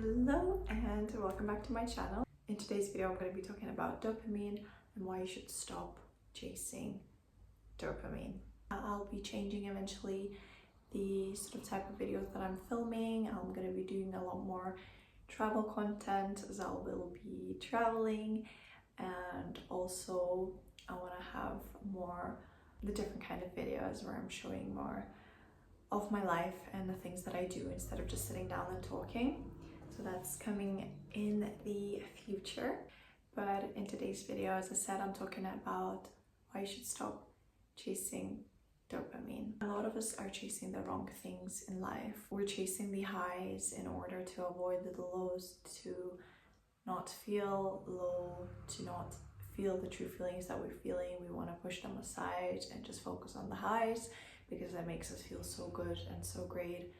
Hello and welcome back to my channel. In today's video I'm going to be talking about dopamine and why you should stop chasing dopamine. I'll be changing eventually the sort of type of videos that I'm filming. I'm going to be doing a lot more travel content as I will be traveling, and also I want to have more the different kind of videos where I'm showing more of my life and the things that I do instead of just sitting down and talking. So that's coming in the future. But in today's video, as I said, I'm talking about why you should stop chasing dopamine. A lot of us are chasing the wrong things in life. We're chasing the highs in order to avoid the lows, to not feel low, to not feel the true feelings that we're feeling. We want to push them aside and just focus on the highs, because that makes us feel so good and so great.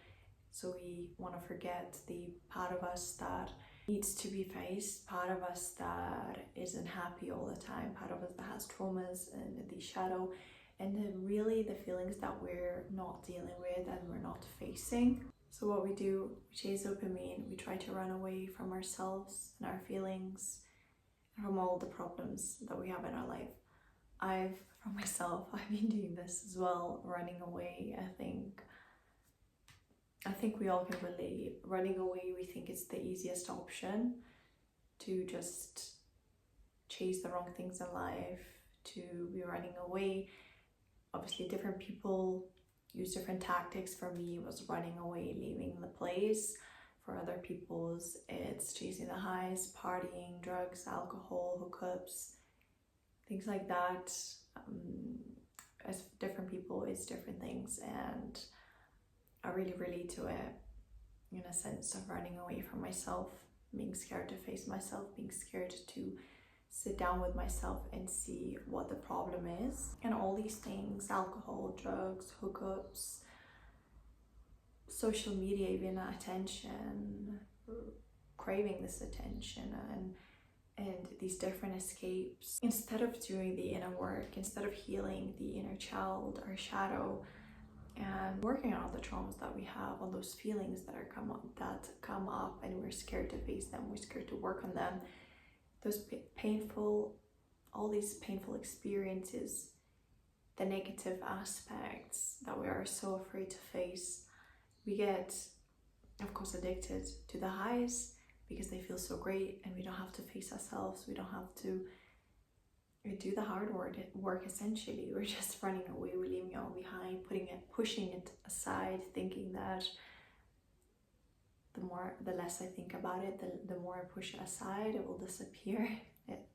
So we want to forget the part of us that needs to be faced, part of us that isn't happy all the time, part of us that has traumas and the shadow, and then really the feelings that we're not dealing with and we're not facing. So what we do, we chase dopamine, we try to run away from ourselves and our feelings, and from all the problems that we have in our life. I've been doing this as well, running away. I think we all can relate. Running away, we think it's the easiest option, to just chase the wrong things in life, to be running away. Obviously different people use different tactics. For me, it was running away, leaving the place. For other people's, it's chasing the highs, partying, drugs, alcohol, hookups, things like that. As different people, it's different things, and I really relate to it in a sense of running away from myself, being scared to face myself, being scared to sit down with myself and see what the problem is. And all these things, alcohol, drugs, hookups, social media, even attention, craving this attention, and these different escapes. Instead of doing the inner work, instead of healing the inner child, our shadow, and working on all the traumas that we have, on those feelings that come up and we're scared to face them, we're scared to work on them, those all these painful experiences, the negative aspects that we are so afraid to face, we get, of course, addicted to the highs, because they feel so great and we don't have to face ourselves, we don't have to do the hard work essentially. We're just running away, we're leaving it all behind, pushing it aside, thinking that the less I think about it, the more I push it aside, it will disappear.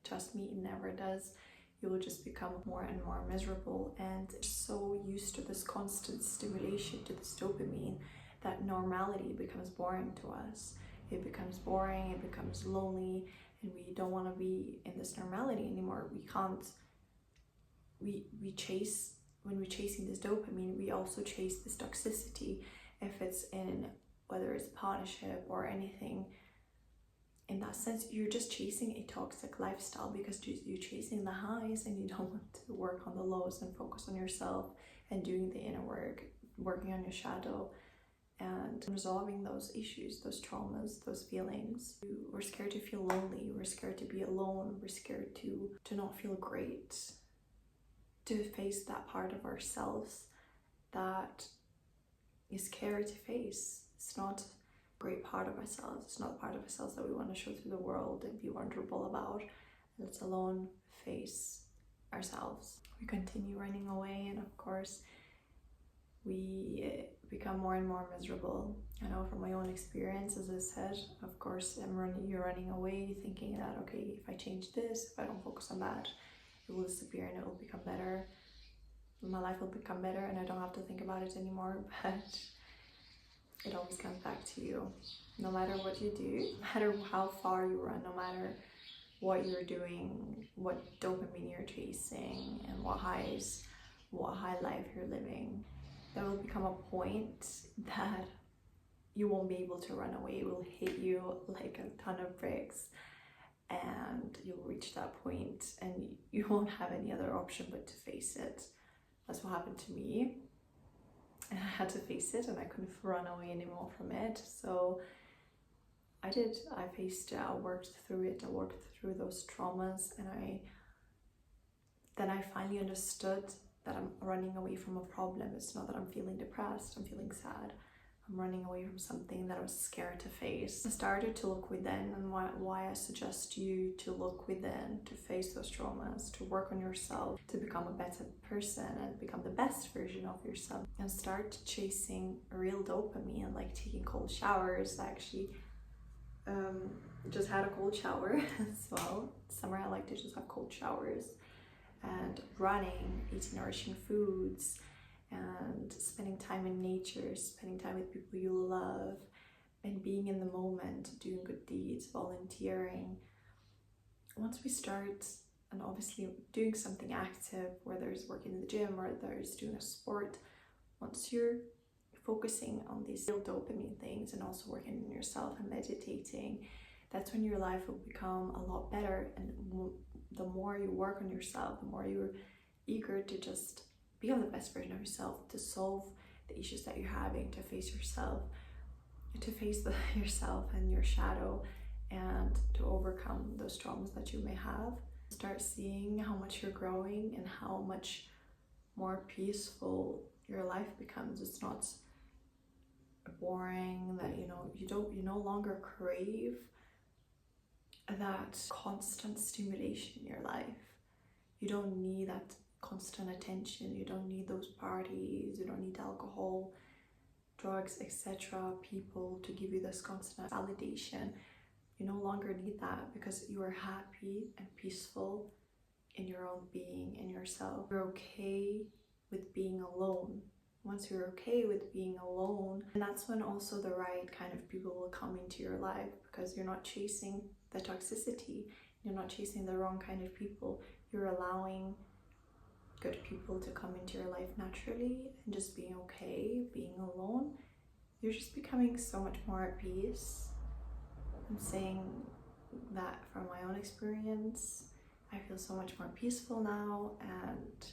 Trust me, it never does. You will just become more and more miserable, and so used to this constant stimulation, to this dopamine, that normality becomes boring to us. It becomes boring, it becomes lonely, and we don't want to be in this normality anymore. We can't, we chase, when we're chasing this dopamine, we also chase this toxicity. If it's in, whether it's partnership or anything, in that sense, you're just chasing a toxic lifestyle, because you're chasing the highs and you don't want to work on the lows and focus on yourself and doing the inner work, working on your shadow, and resolving those issues, those traumas, those feelings. We're scared to feel lonely, we're scared to be alone, we're scared to not feel great, to face that part of ourselves that is scary to face. It's not a great part of ourselves, it's not a part of ourselves that we want to show to the world and be vulnerable about, let alone face ourselves. We continue running away, and of course we become more and more miserable. I know from my own experience, as I said, of course, you're running away thinking that, okay, if I change this, if I don't focus on that, it will disappear and it will become better. My life will become better and I don't have to think about it anymore, but it always comes back to you. No matter what you do, no matter how far you run, no matter what you're doing, what dopamine you're chasing, and what high life you're living, there will become a point that you won't be able to run away. It will hit you like a ton of bricks, and you'll reach that point and you won't have any other option but to face it. That's what happened to me, and I had to face it, and I couldn't run away anymore from it. So I did. I faced it, I worked through it, I worked through those traumas, and then I finally understood that I'm running away from a problem. It's not that I'm feeling depressed, I'm feeling sad. I'm running away from something that I was scared to face. I started to look within, and why I suggest you to look within, to face those traumas, to work on yourself, to become a better person and become the best version of yourself, and start chasing real dopamine, like taking cold showers. I actually just had a cold shower as well. Summer I like to just have cold showers, and running, eating nourishing foods, and spending time in nature, spending time with people you love, and being in the moment, doing good deeds, volunteering. Once we start, and obviously doing something active, whether it's working in the gym or whether it's doing a sport, once you're focusing on these real dopamine things and also working on yourself and meditating, that's when your life will become a lot better. And the more you work on yourself, the more you're eager to just become the best version of yourself, to solve the issues that you're having, to face yourself, yourself and your shadow, and to overcome those traumas that you may have. Start seeing how much you're growing and how much more peaceful your life becomes. It's not boring, that you no longer crave that constant stimulation in your life. You don't need that constant attention, you don't need those parties, you don't need alcohol, drugs, etc., people to give you this constant validation. You no longer need that, because you are happy and peaceful in your own being, in yourself. You're okay with being alone. Once you're okay with being alone, and that's when also the right kind of people will come into your life, because you're not chasing the toxicity, you're not chasing the wrong kind of people, you're allowing good people to come into your life naturally, and just being okay, being alone. You're just becoming so much more at peace. I'm saying that from my own experience. I feel so much more peaceful now, and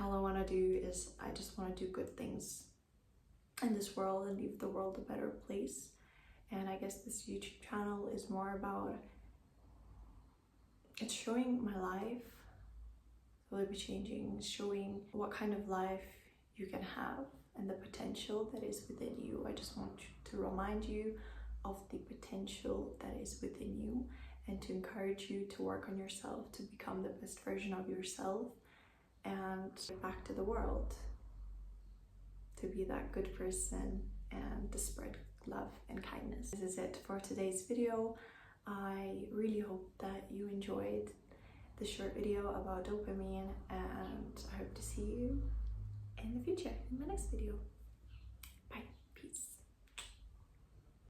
all I want to do is I just want to do good things in this world and leave the world a better place. And I guess this YouTube channel is more about, it's showing my life. Will be changing, showing what kind of life you can have and the potential that is within you. I just want to remind you of the potential that is within you, and to encourage you to work on yourself, to become the best version of yourself, and give back to the world, to be that good person and to spread love and kindness. This is it for today's video. I really hope that you enjoyed this short video about dopamine, and I hope to see you in the future in my next video.